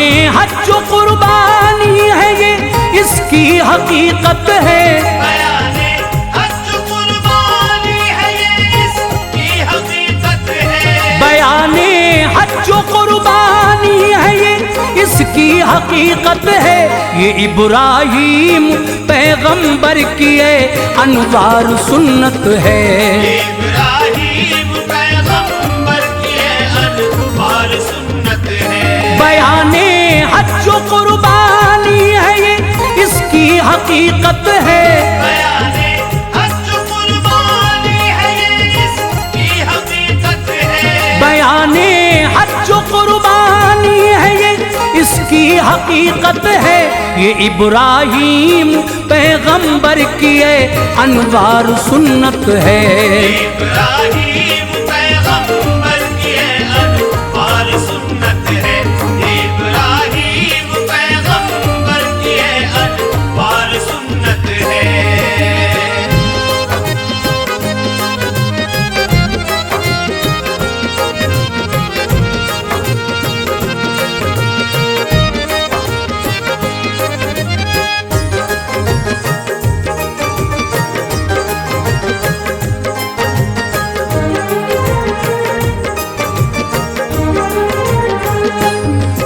बयाने हज कुर्बानी है ये इसकी हकीकत है। बयाने हज कुर्बानी है ये इसकी हकीकत है। बयाने हज कुर्बानी है ये इसकी हकीकत है। ये इब्राहीम पैगंबर की है अनवार सुन्नत है। इब्राहीम पैगंबर की है अनवार सुन्नत है। बयाने हज कुर्बानी है ये इसकी हकीकत है। बयाने हज कुर्बानी है ये इसकी हकीकत है। बयाने हज कुर्बानी है ये इसकी हकीकत है। ये इब्राहीम पैगंबर की है अनवार सुन्नत है। इब्राहीम पैगंबर की है अनवार सुन्नत है। इब्राहीम पैगंबर की है अनवार सुन्नत है।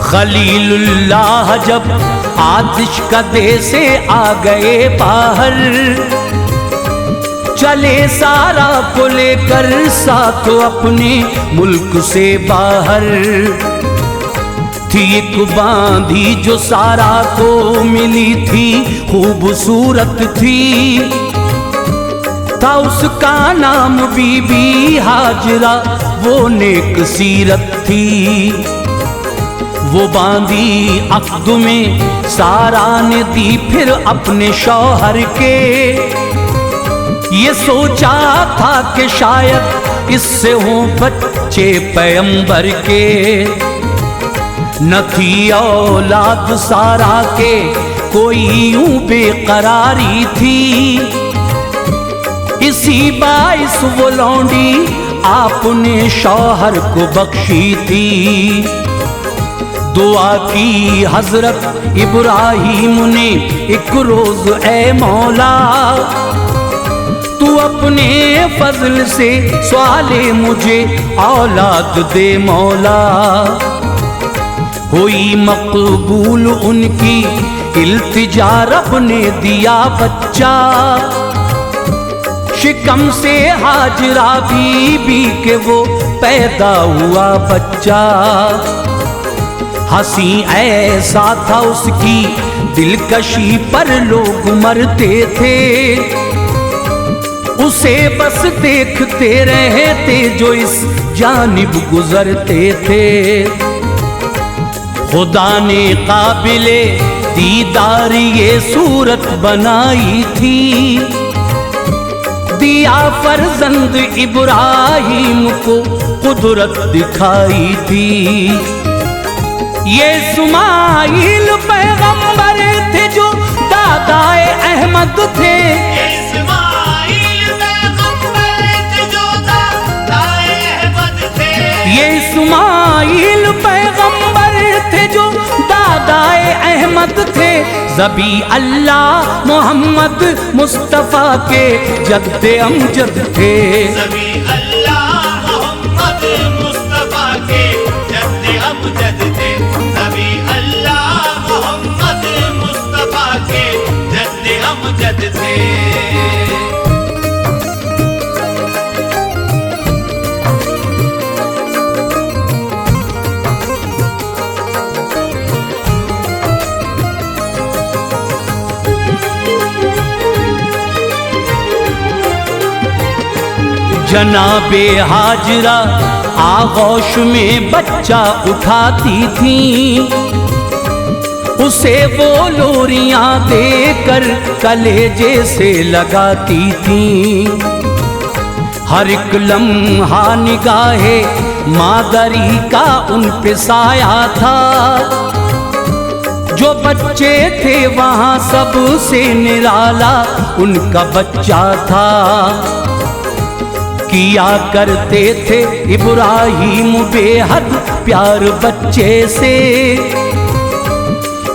खलीलुल्लाह जब आतिश कदे से आ गए बाहर, चले सारा को लेकर साथ अपने मुल्क से बाहर। थी एक बांधी जो सारा को मिली थी, खूबसूरत थी। था उसका नाम बीबी हाजरा, वो नेक सीरत थी। वो बांधी अक़द में सारा ने दी फिर अपने शौहर के। ये सोचा था कि शायद इससे हो बच्चे पैगंबर के। न थी औलाद सारा के, कोई यूं बेकरारी थी। इसी बाइस वो लौंडी आपने शौहर को बख्शी थी। दुआ की हजरत इब्राहीम ने एक रोज, ए मौला तू अपने फजल से सवाले मुझे औलाद दे मौला। हुई मकबूल उनकी इल्तिजा, रब ने दिया बच्चा। शिकम से हाजरा बीबी के वो पैदा हुआ बच्चा। हंसी ऐसा था उसकी दिलकशी पर लोग मरते थे। उसे बस देखते रहते जो इस जानिब गुजरते थे। खुदा ने काबिले दीदार ये सूरत बनाई थी। दिया फर्जंद इब्राहीम को कुदरत दिखाई थी। ये इस्माइल पैगंबर थे जो दादाए अहमद थे। ये इस्माइल पैगंबर थे जो दादाए अहमद थे। ये इस्माइल पैगंबर थे जो दादाए अहमद थे। ज़बी अल्लाह मोहम्मद मुस्तफ़ा के जद्दे अमजद थे। ज़बी अल्लाह मोहम्मद मुस्तफ़ा के जद्दे अमजद थे। ज़बी अल्लाह मोहम्मद मुस्तफ़ा के जद्दे अमजद थे। जनाबे हाजरा आगोश में बच्चा उठाती थी। उसे वो लोरियां देकर कलेजे से लगाती थी। हर एक लम्हा निगाहे मादरी का उन पे साया था। जो बच्चे थे वहाँ सबसे निराला उनका बच्चा था। किया करते थे इब्राहीम बेहद प्यार बच्चे से।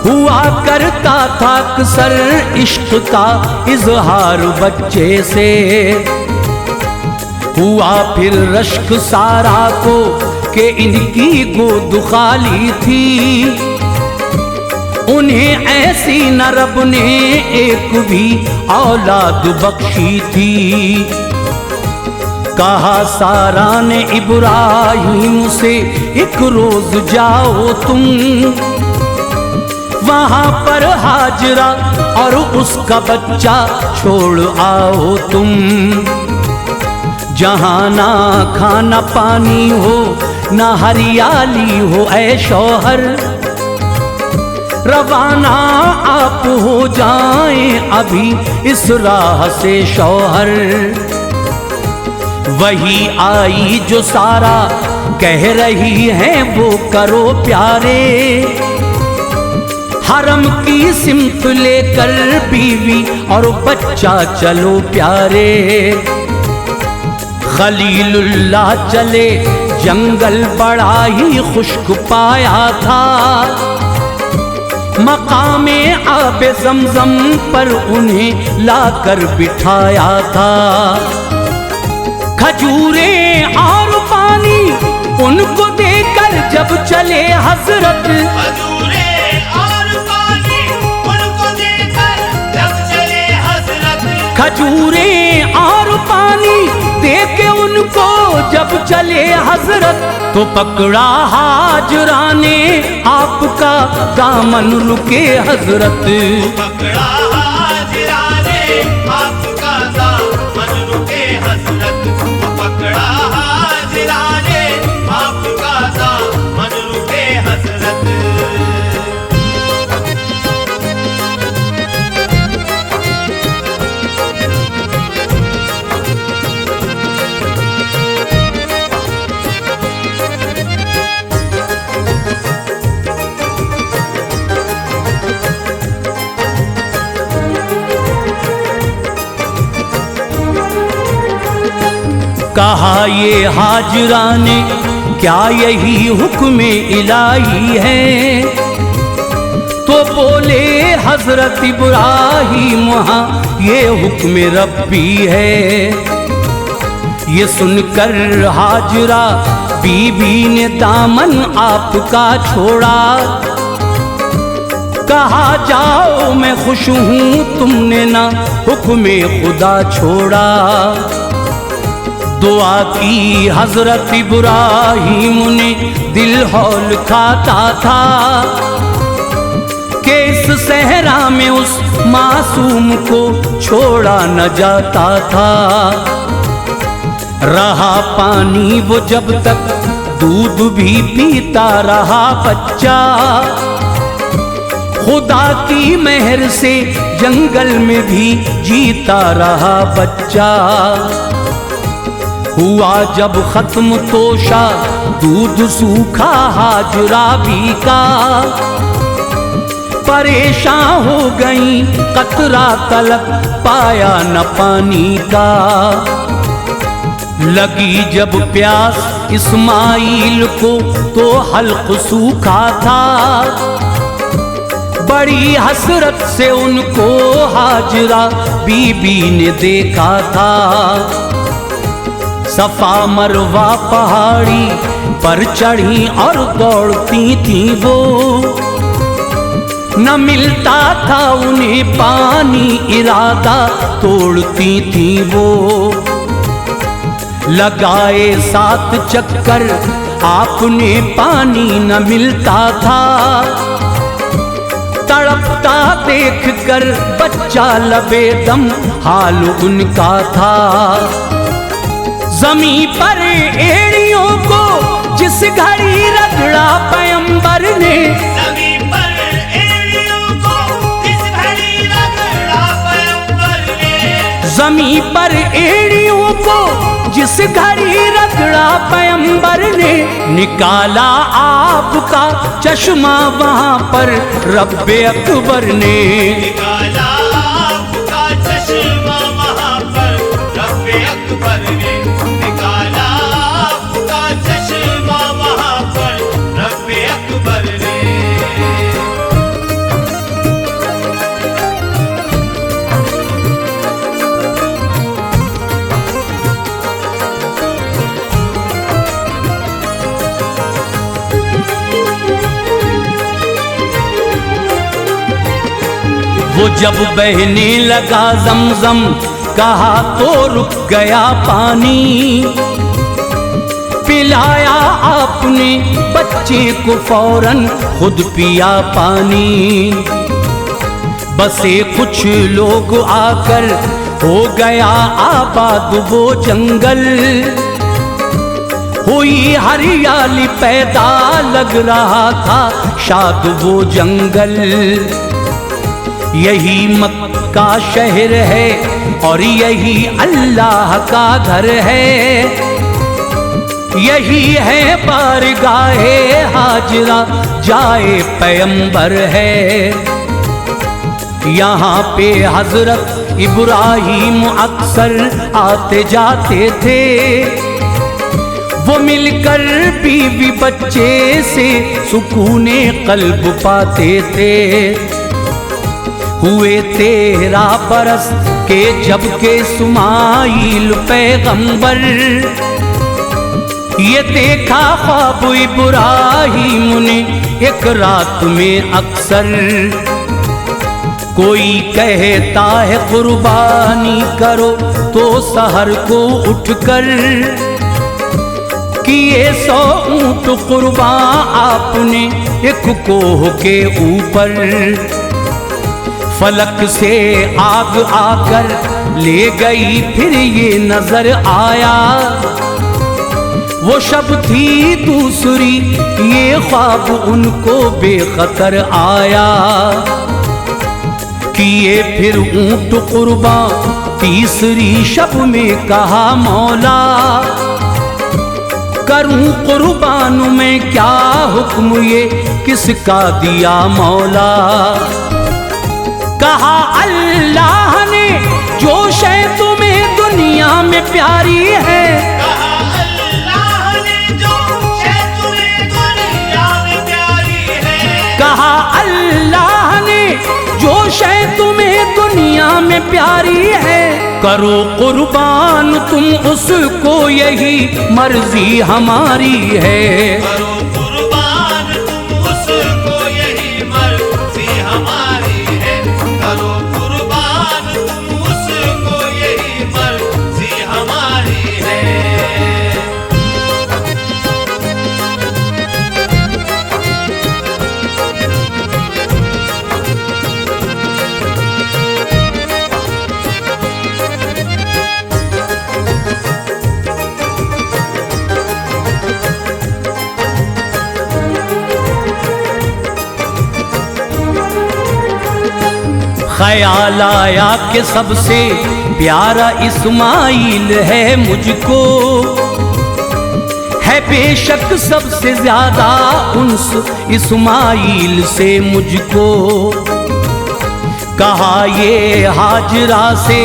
हुआ करता था अक्सर इश्क का इजहार बच्चे से। हुआ फिर रश्क सारा को कि इनकी गोद खाली थी। उन्हें ऐसी न रब ने एक भी औलाद बख्शी थी। कहा सारा ने इब्राहिम से एक रोज जाओ तुम, वहां पर हाजरा और उसका बच्चा छोड़ आओ तुम। जहां ना खाना पानी हो ना हरियाली हो ऐ शौहर, रवाना आप हो जाएं अभी इस राह से शौहर। वही आई जो सारा कह रही है वो करो प्यारे, हरम की सिमत लेकर बीवी और बच्चा चलो प्यारे। खलीलुल्लाह चले जंगल बड़ा ही खुश्क पाया था, मकामे आबे ज़मज़म पर उन्हें लाकर बिठाया था। खजूरें और पानी उनको देकर जब चले हजरत, खजूरें और पानी उनको देकर जब चले हजरत, खजूरें और पानी देके उनको जब चले हजरत, तो पकड़ा हाजरा ने आपका दामन रुके हजरत। पकड़ा हाजरा ने आपका दामन रुके हजरत, पकड़ा हाजरा ने आपका दामन रुके हजरत। कहा ये हाजरा ने क्या यही हुक्म इलाही है, तो बोले हजरत इब्राहिम हाँ ये हुक्म रब्बी है। ये सुनकर हाजरा बीबी ने दामन आपका छोड़ा, कहा जाओ मैं खुश हूँ तुमने ना हुक्म खुदा छोड़ा। दुआ की हजरत इब्राहिम ने दिल हौल खाता था कि इस सहरा में उस मासूम को छोड़ा न जाता था। रहा पानी वो जब तक दूध भी पीता रहा बच्चा, खुदा की मेहर से जंगल में भी जीता रहा बच्चा। हुआ जब खत्म तोशा दूध सूखा हाजरा भी का, परेशान हो गई कतरा तलक पाया न पानी का। लगी जब प्यास इस्माइल को तो हल्क सूखा था, बड़ी हसरत से उनको हाजरा बीबी ने देखा था। सफा मरवा पहाड़ी पर चढ़ी और दौड़ती थी वो, न मिलता था उन्हें पानी इरादा तोड़ती थी वो। लगाए 7 चक्कर आपने पानी न मिलता था, तड़पता देख कर बच्चा लबे दम हाल उनका था। जमी पर एड़ियों को जिस घड़ी रगड़ा पैगंबर ने, जमी पर एड़ियों को जिस घड़ी रगड़ा पैगंबर ने, जमी पर एड़ियों को जिस घड़ी रगड़ा पैगंबर ने, निकाला आपका चश्मा वहां पर रब्बे अकबर ने। निकाला आपका चश्मा वहां पर रब्बे अकबर ने, निकाला आपका चश्मा वहां पर रब्बे अकबर ने। वो जब बहने लगा जमजम, कहा तो रुक गया पानी। पिलाया आपने बच्चे को फौरन, खुद पिया पानी। बसे कुछ लोग आकर, हो गया आबाद वो जंगल। हुई हरियाली पैदा, लग रहा था शाद वो जंगल। यही मक्का शहर है और यही अल्लाह का घर है। यही है बारगाहे हाजरा, जाए पैगंबर है। यहाँ पे हजरत इब्राहिम अक्सर आते जाते थे। वो मिलकर बीवी बच्चे से सुकूने कल्ब पाते थे। हुए 13 बरस के जब के इस्माइल पैगंबर, ये देखा ख्वाब इब्राहिम ने एक रात में अक्सर। कोई कहता है कुर्बानी करो तो सहर को उठकर, किए 100 ऊंट कुर्बान आपने एक कोह के ऊपर। फलक से आग आकर ले गई फिर ये नजर आया, वो शब थी दूसरी, ये ख्वाब उनको बेखतर आया। किए फिर ऊंट कुर्बान तीसरी शब में, कहा मौला करूं कुर्बान में क्या हुक्म, ये किसका दिया मौला। कहा अल्लाह ने जो शय तुम्हें दुनिया में प्यारी है, कहा अल्लाह ने जो शय तुम्हें दुनिया में प्यारी है। कहा अल्लाह ने जो शय तुम्हें दुनिया में प्यारी है, करो कुर्बान तुम उसको, यही मर्जी हमारी है। करो कुर्बान तुम उसको, यही मर्जी हमारी है। करो कुर्बान तुम उसको, यही मर्जी हमारी है। ख्याल आया कि सबसे प्यारा इस्माइल है मुझको, है बेशक सबसे ज्यादा उन्स इस्माइल से मुझको। कहा ये हाजरा से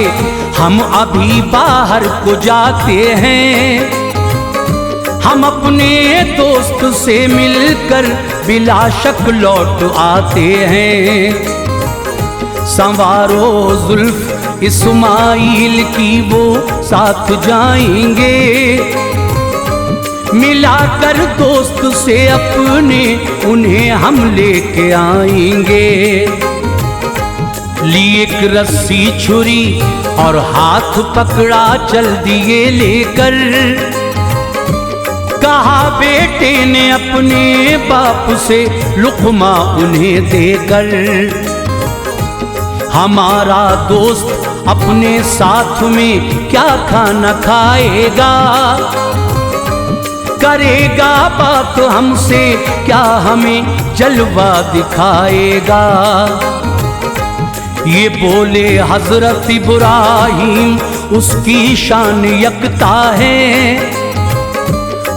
हम अभी बाहर को जाते हैं, हम अपने दोस्त से मिलकर बिला शक लौट आते हैं। संवारो जुल्फ इस्माइल की, वो साथ जाएंगे, मिलाकर दोस्त से अपने उन्हें हम लेके आएंगे। ली एक रस्सी छुरी और हाथ पकड़ा चल दिए लेकर, कहा बेटे ने अपने बाप से लुक़मा उन्हें देकर। हमारा दोस्त अपने साथ में क्या खाना खाएगा, करेगा बात हमसे क्या हमें जलवा दिखाएगा। ये बोले हजरत इब्राहिम उसकी शान यकता है,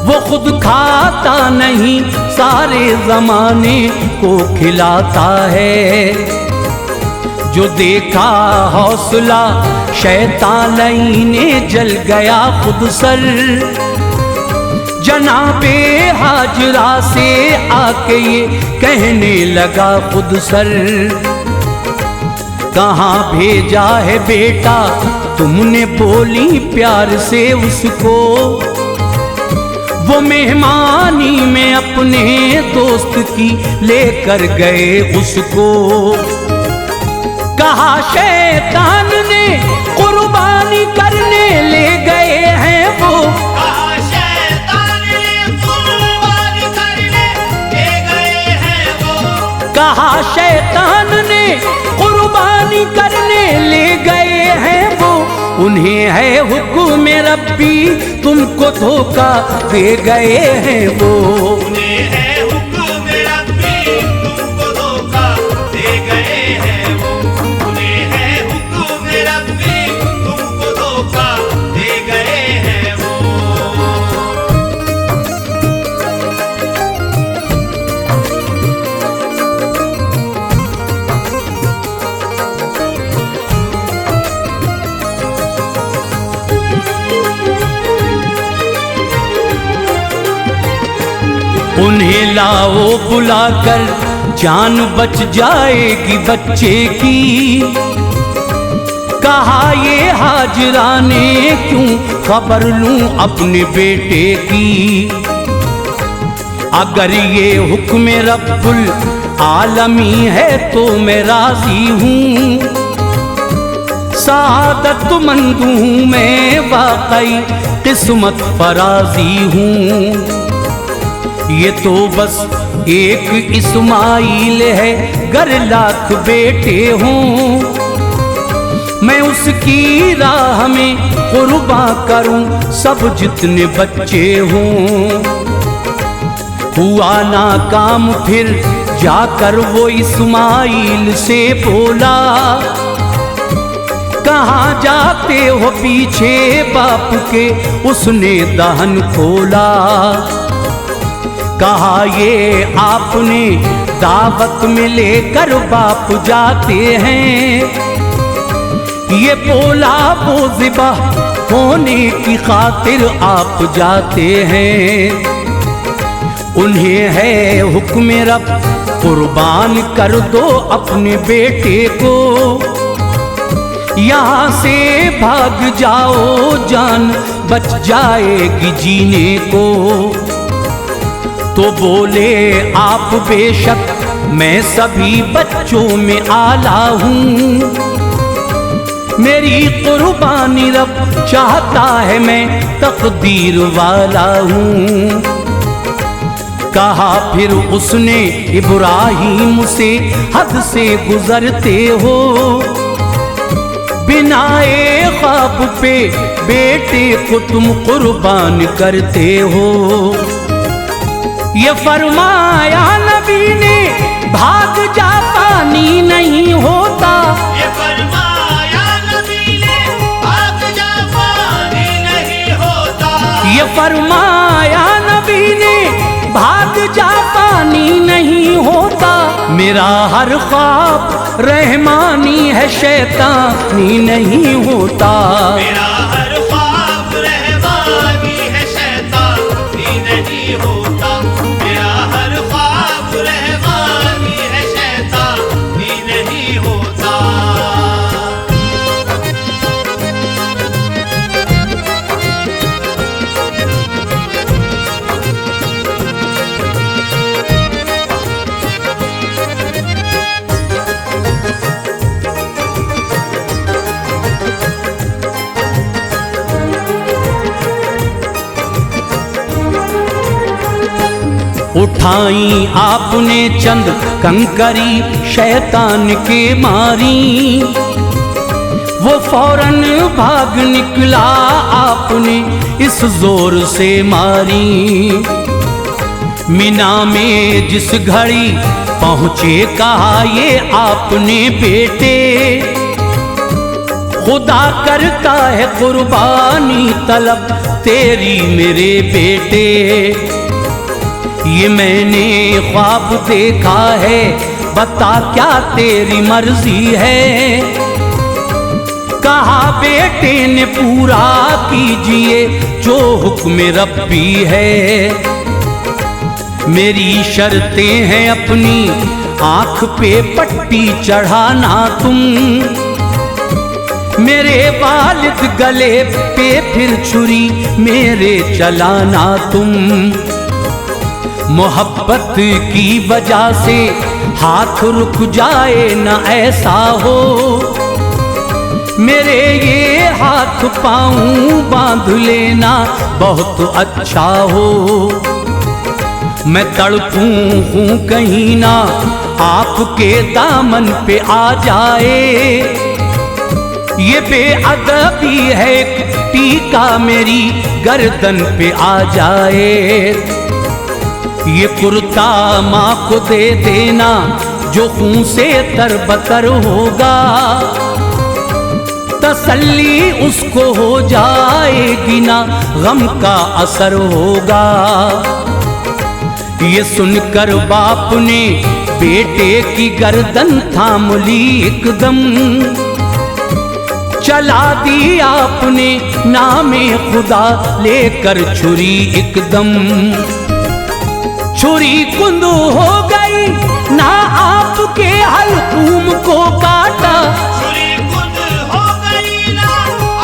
वो खुद खाता नहीं सारे जमाने को खिलाता है। जो देखा हौसला शैतान ने जल गया खुद सर, जनाबे हाजरा से आके ये कहने लगा खुद सर। कहाँ भेजा है बेटा तुमने, बोली प्यार से उसको। वो मेहमानी में अपने दोस्त की लेकर गए उसको। कहा शैतान ने कुर्बानी करने ले गए हैं वो, कहा शैतान ने कुर्बानी करने ले गए हैं वो, कहा शैतान ने कुर्बानी करने ले गए हैं वो, उन्हें है हुक्म रब्बी तुमको धोखा दे गए हैं वो। उन्हें है हुक्म रब्बी तुमको धोखा दे गए हैं वो, उन्हें है हुक्म रब्बी तुमको धोखा दे गए हैं वो। उन्हें लाओ बुलाकर जान बच जाएगी बच्चे की, कहा ये हाजरा ने क्यों खबर लूं अपने बेटे की। अगर ये हुक्म रब्बुल आलमी है तो मैं राजी हूँ, सादत मंद हूँ मैं वाकई किस्मत फराजी हूँ। ये तो बस एक इस्माइल है गर लाख बेटे हों, मैं उसकी राह में कुर्बा करूं सब जितने बच्चे हों। हुआ नाकाम फिर जाकर वो इस्माइल से बोला, कहाँ जाते हो पीछे बाप के उसने दहन खोला। कहा ये आपने दावत में लेकर बाप जाते हैं, ये बोला वो ज़िबह होने की खातिर आप जाते हैं। उन्हें है हुक्म रब कुर्बान कर दो अपने बेटे को, यहाँ से भाग जाओ जान बच जाएगी जीने को। तो बोले आप बेशक मैं सभी बच्चों में आला हूँ, मेरी कुर्बानी रब चाहता है मैं तकदीर वाला हूँ। कहा फिर उसने इब्राहीम से हद से गुजरते हो, बिनाए ख्वाब पे बेटे को तुम कुर्बान करते हो। ये फरमाया नबी ने भाग जा पानी नहीं होता, ये फरमाया नबी ने भाग जा पानी नहीं होता, ये फरमाया नबी ने भाग जा पानी नहीं होता। मेरा हर ख्वाब रहमानी है शैतानी नहीं होता, मेरा हर ख्वाब रहमानी है शैतानी नहीं होता, मेरा हर ख्वाब रहमानी है शैतानी नहीं होता। उठाई आपने चंद कंकरी शैतान के मारी, वो फौरन भाग निकला आपने इस जोर से मारी। मीना में जिस घड़ी पहुँचे कहा ये आपने बेटे, खुदा करता है कुर्बानी तलब तेरी मेरे बेटे। ये मैंने ख्वाब देखा है बता क्या तेरी मर्जी है, कहा बेटे ने पूरा कीजिए जो हुक्म रब्बी है। मेरी शर्तें हैं अपनी आँख पे पट्टी चढ़ाना तुम, मेरे वालिद गले पे फिर छुरी मेरे चलाना तुम। मोहब्बत की वजह से हाथ रुक जाए न ऐसा हो, मेरे ये हाथ पाँव बांध लेना बहुत अच्छा हो। मैं तड़पूं हूँ कहीं ना आपके दामन पे आ जाए, ये बेअदबी है टीका मेरी गर्दन पे आ जाए। ये कुर्ता माँ को दे देना जो खून से तरबतर होगा, तसल्ली उसको हो जाएगी ना गम का असर होगा। ये सुनकर बाप ने बेटे की गर्दन थाम ली एकदम, चला दी आपने नामे खुदा लेकर छुरी एकदम। छुरी कुंद हो गई ना आपके हल्कूम को काटा, छुरी कुंद हो गई ना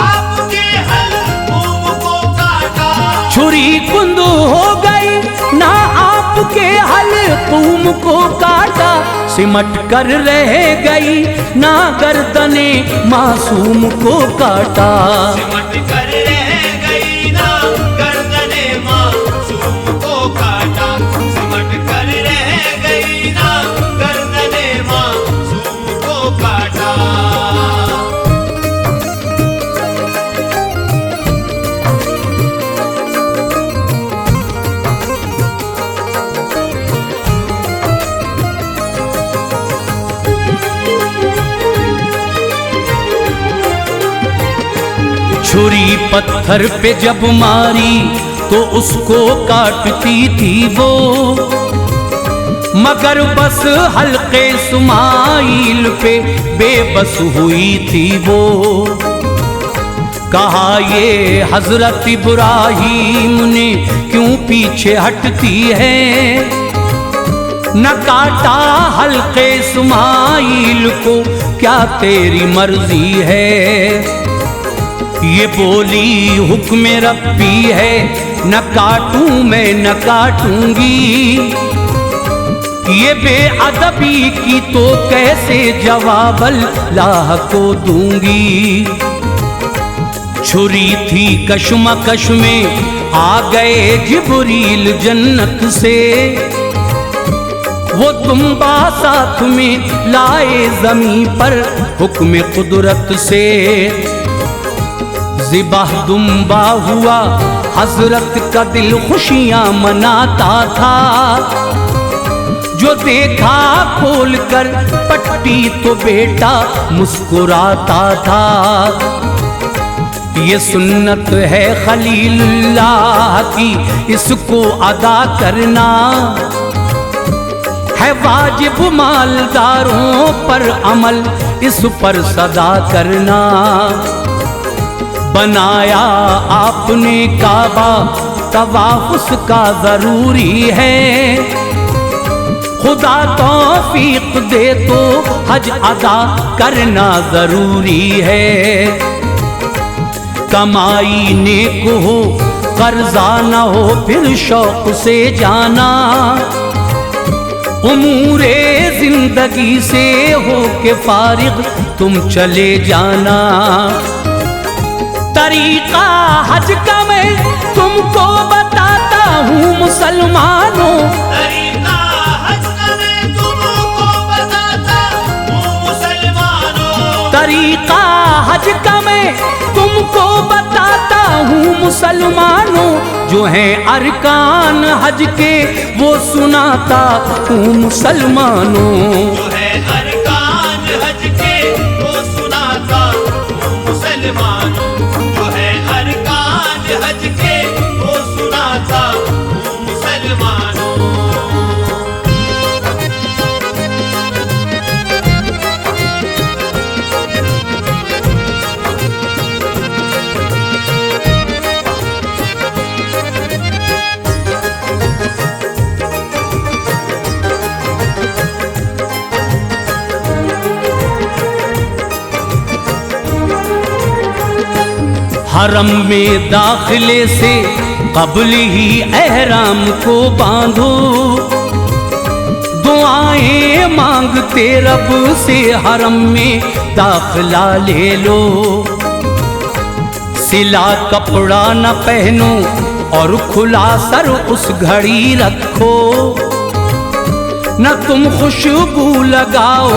आपके हल्कूम को काटा, छुरी कुंद हो गई ना आपके हल्कूम को काटा। सिमट कर रह गई ना गर्दने मासूम को काटा, सिमट कर रह गई ना गर्दने मासूम को काटा, सिमट कर रह गई ना गर्दने मासूम को काटा। छुरी पत्थर पे जब मारी तो उसको काटती थी वो, मगर बस हल्के सुमाइल पे बेबस हुई थी वो। कहा ये हजरत इब्राहीम ने क्यों पीछे हटती है, न काटा हल्के सुमाइल को क्या तेरी मर्जी है। ये बोली हुक्म रब्बी है, न काटूं मैं न काटूंगी। ये बेअदबी की तो कैसे जवाब अल्लाह को दूंगी। छुरी थी कशमकश में आ गए जिब्रील जन्नत से, वो तुम्बा साथ में लाए ज़मीं पर हुक्म कुदरत से। ज़िबाह दुम्बा हुआ हजरत का दिल खुशियां मनाता था, जो देखा खोल कर पट्टी तो बेटा मुस्कुराता था। ये सुन्नत है खलीलुल्लाह की, इसको अदा करना है वाजिब मालदारों पर अमल, इस पर सदा करना। बनाया आपने काबा तवाफ उसका जरूरी है, खुदा तौफीक दे तो हज अदा करना जरूरी है। कमाई नेक हो कर्जा न हो फिर शौक से जाना, उमूरे जिंदगी से हो के फारिग तुम चले जाना। तरीका हज का मैं तुमको बताता हूँ मुसलमानों, तरीका हज का मैं तुमको बताता हूँ मुसलमानों, तरीका हज का मैं तुमको बताता हूँ मुसलमानों। जो है अरकान हज के वो सुनाता हूँ मुसलमानों, जो है अरकान हज के वो सुनाता हूँ मुसलमानों, जो है अरकान हज के वो सुनाता हूँ मुसलमानों। हरम में दाखिले से कबल ही एहराम को बांधो, दुआएं मांगते रब से हरम में दाखिला ले लो। सिला कपड़ा न पहनो और खुला सर उस घड़ी रखो, न तुम खुशबू लगाओ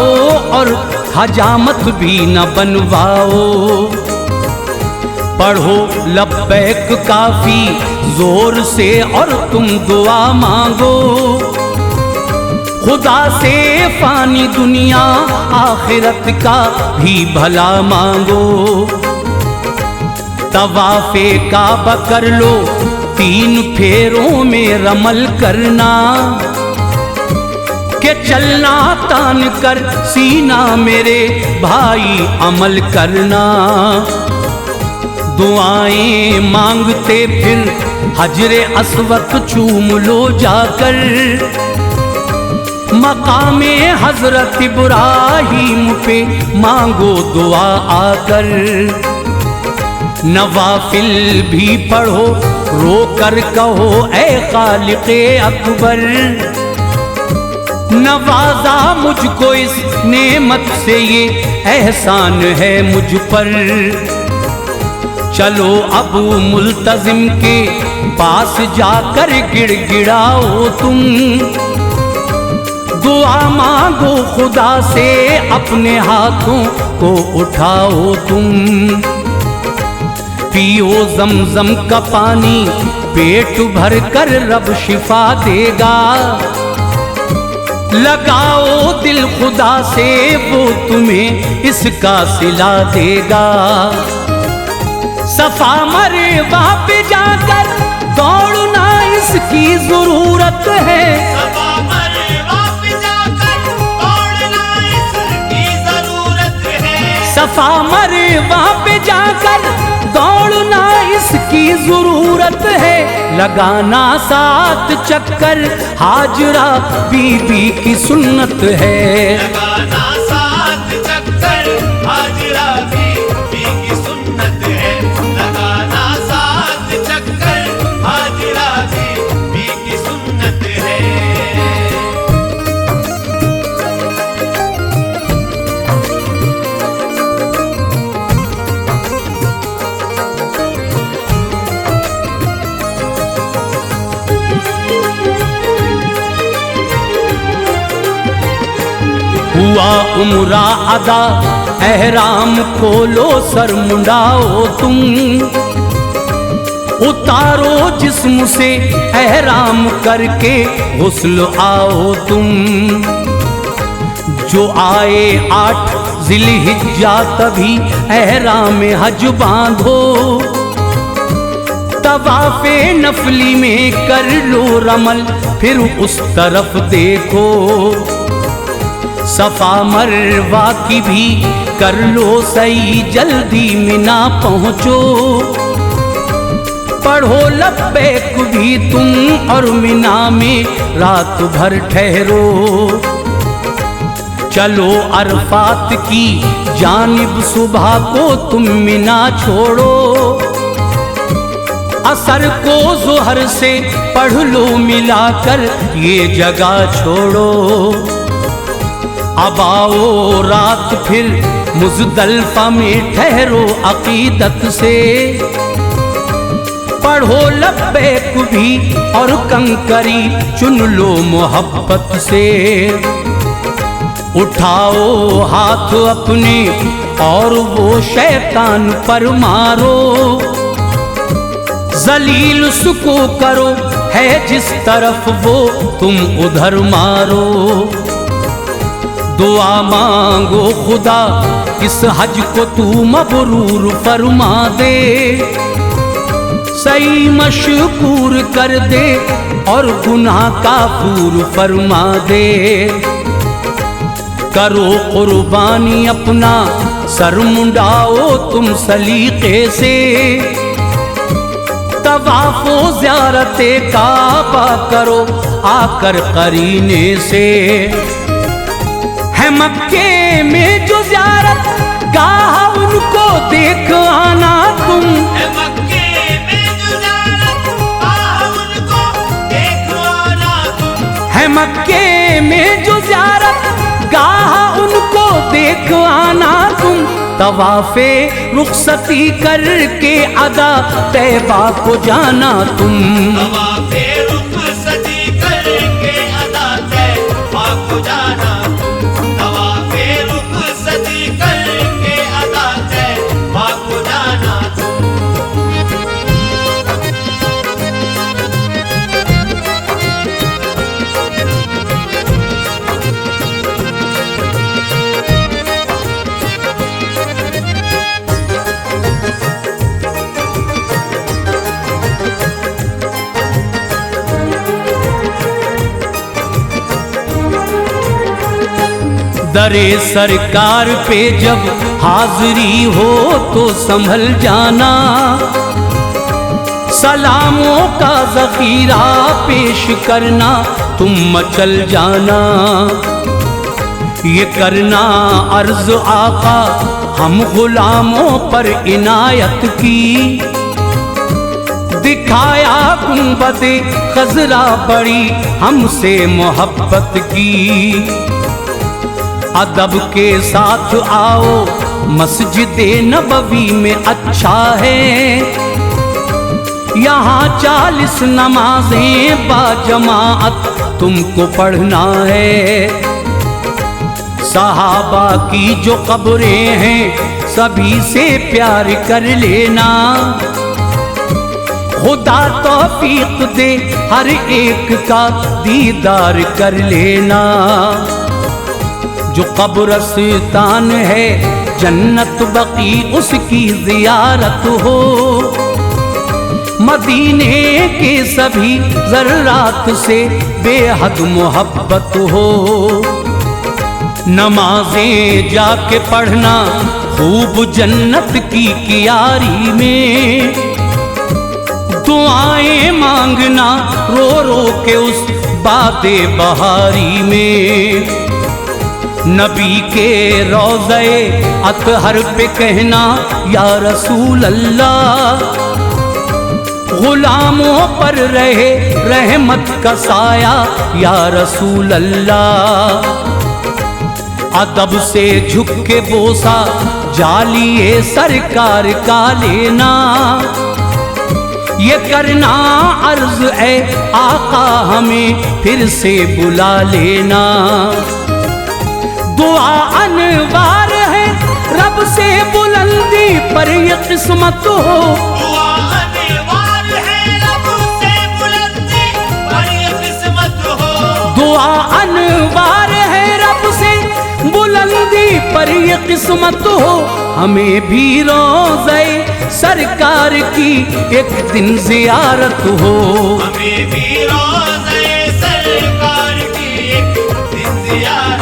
और हजामत भी न बनवाओ। पढ़ो लब्बैक काफी जोर से और तुम दुआ मांगो, खुदा से फानी दुनिया आखिरत का भी भला मांगो। तवाफे काबा कर लो, 3 फेरों में रमल करना, के चलना तान कर सीना मेरे भाई अमल करना। दुआएं मांगते फिर हजरे अस्वद चूम लो जाकर, मकामे हजरत इब्राहीम पे मांगो दुआ आकर। नवाफिल भी पढ़ो रो कर कहो ऐ खालिक़े अकबर, नवाजा मुझको इस नेमत से ये एहसान है मुझ पर। चलो अबू मुल्तजिम के पास जाकर गिड़गिड़ाओ तुम, दुआ मांगो खुदा से अपने हाथों को उठाओ तुम। पियो जमजम का पानी पेट भर कर रब शिफा देगा, लगाओ दिल खुदा से वो तुम्हें इसका सिला देगा। सफा मरवा पे जाकर दौड़ना इसकी जरूरत है, सफा मरवा पे जाकर दौड़ना इसकी जरूरत है। सफा मरवा पे जाकर दौड़ना इसकी जरूरत है। लगाना 7 चक्कर हाजरा बीबी की सुन्नत है, लगाना 7 चक्कर हाजरा बीबी की सुन्नत है। लगाना 7 चक्कर हाजरा बीबी की सुन्नत है। हुआ उम्रा अदा एहराम खोलो सर मुंडाओ तुम, उतारो जिस्म से एहराम करके गुस्ल आओ तुम। जो आए 8 जिलहिज्जा तभी एहराम हज बांधो, तवाफे नफली में कर लो रमल फिर उस तरफ देखो। सफा मरवा की भी कर लो सही जल्दी मिना पहुँचो, पढ़ो लब्बैक भी तुम और मिना में रात भर ठहरो। चलो अरफात की जानिब सुबह को तुम मिना छोड़ो, असर को ज़ोहर से पढ़ लो मिलाकर ये जगह छोड़ो। अब आओ रात फिर मुज़दलिफ़ा में ठहरो अक़ीदत से, पढ़ो लब्बैक भी और कंकरी चुन लो मोहब्बत से। उठाओ हाथ अपने और वो शैतान पर मारो, जलील सुको करो है जिस तरफ वो तुम उधर मारो। दुआ मांगो खुदा इस हज को तू मबरूर फरमा दे, सही मशकूर कर दे और गुनाह काफूर फरमा दे। करो कुर्बानी अपना सर मुंडाओ तुम सलीके से, तवाफ़ो ज़ियारते काबा करो आकर करीने से। है मक्के में जो ज़ियारत गाह उनको देख आना तुम, है मक्के में जो ज़ियारत गाह उनको देख आना तुम। है मक्के में जो ज़ियारत गाह उनको देख आना तुम, तवाफ़े रुखसती करके अदा तैबा को जाना तुम। तवाफ़े रुखसती करके अदा तैबा को जाना तुम, तवाफ़े रुखसती करके अदा तैबा को जाना तुम। दरे सरकार पे जब हाजिरी हो तो संभल जाना, सलामों का ज़ख़ीरा पेश करना तुम मचल जाना। ये करना अर्ज़ आका हम गुलामों पर इनायत की, दिखाया गुंबदे खज़रा बड़ी हमसे मोहब्बत की। अदब के साथ आओ मस्जिद नबवी में अच्छा है, यहाँ 40 नमाजें बाजमाअत तुमको पढ़ना है। सहाबा की जो कब्रें हैं सभी से प्यार कर लेना, खुदा तौफीक दे हर एक का दीदार कर लेना। जो कब्रिस्तान है जन्नत बकी उसकी ज़ियारत हो, मदीने के सभी ज़र्रात से बेहद मोहब्बत हो। नमाजें जाके पढ़ना खूब जन्नत की कियारी में, दुआएं मांगना रो रो के उस बादे बहारी में। नबी के रोज़े अतहर पे कहना या रसूल अल्लाह, गुलामों पर रहे रहमत का साया या रसूल अल्लाह। अदब से झुक के बोसा जालिए सरकार का लेना, ये करना अर्ज है आका हमें फिर से बुला लेना। दुआ अनवार है रब से बुलंदी पर ये किस्मत हो, दुआ अनवार है रब से बुलंदी पर ये किस्मत हो। दुआ अनवार है रब से बुलंदी पर ये किस्मत हो। हमें भी रोज़े सरकार की एक दिन ज़ियारत हो, हमें भी रोज़े सरकार की एक दिन ज़ियारत